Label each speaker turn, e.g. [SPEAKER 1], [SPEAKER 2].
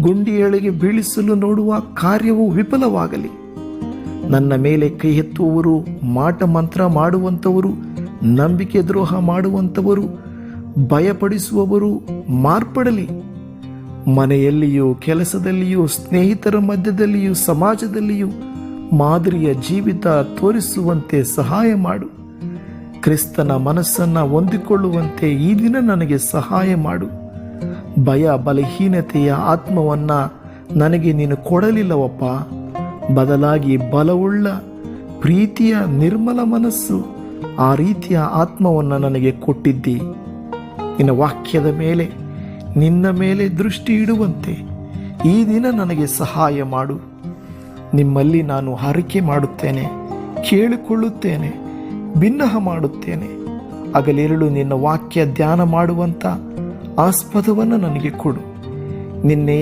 [SPEAKER 1] ಗುಂಡಿಯೊಳಗೆ ಬೀಳಿಸಲು ನೋಡುವ ಕಾರ್ಯವು ವಿಫಲವಾಗಲಿ. ನನ್ನ ಮೇಲೆ ಕೈ ಎತ್ತುವವರು, ಮಾಟ ಮಂತ್ರ ಮಾಡುವಂಥವರು, ನಂಬಿಕೆ ದ್ರೋಹ ಮಾಡುವಂಥವರು, ಭಯಪಡಿಸುವವರು ಮಾರ್ಪಡಲಿ. ಮನೆಯಲ್ಲಿಯೂ, ಕೆಲಸದಲ್ಲಿಯೂ, ಸ್ನೇಹಿತರ ಮಧ್ಯದಲ್ಲಿಯೂ, ಸಮಾಜದಲ್ಲಿಯೂ ಮಾದರಿಯ ಜೀವಿತ ತೋರಿಸುವಂತೆ ಸಹಾಯ ಮಾಡು. ಕ್ರಿಸ್ತನ ಮನಸ್ಸನ್ನು ಹೊಂದಿಕೊಳ್ಳುವಂತೆ ಈ ದಿನ ನನಗೆ ಸಹಾಯ ಮಾಡು. ಭಯ ಬಲಹೀನತೆಯ ಆತ್ಮವನ್ನು ನನಗೆ ನೀನು ಕೊಡಲಿಲ್ಲವಪ್ಪ. ಬದಲಾಗಿ ಬಲವುಳ್ಳ ಪ್ರೀತಿಯ ನಿರ್ಮಲ ಮನಸ್ಸು, ಆ ರೀತಿಯ ಆತ್ಮವನ್ನು ನನಗೆ ಕೊಟ್ಟಿದ್ದಿ. ನಿನ್ನ ವಾಕ್ಯದ ಮೇಲೆ, ನಿನ್ನ ಮೇಲೆ ದೃಷ್ಟಿ ಇಡುವಂತೆ ಈ ದಿನ ನನಗೆ ಸಹಾಯ ಮಾಡು. ನಿಮ್ಮಲ್ಲಿ ನಾನು ಹರಕೆ ಮಾಡುತ್ತೇನೆ, ಕೇಳಿಕೊಳ್ಳುತ್ತೇನೆ, ಬಿನ್ನಹ ಮಾಡುತ್ತೇನೆ. ಹಗಲಿರುಳು ನಿನ್ನ ವಾಕ್ಯ ಧ್ಯಾನ ಮಾಡುವಂಥ ಆಸ್ಪದವನ್ನು ನನಗೆ ಕೊಡು. ನಿನ್ನೆ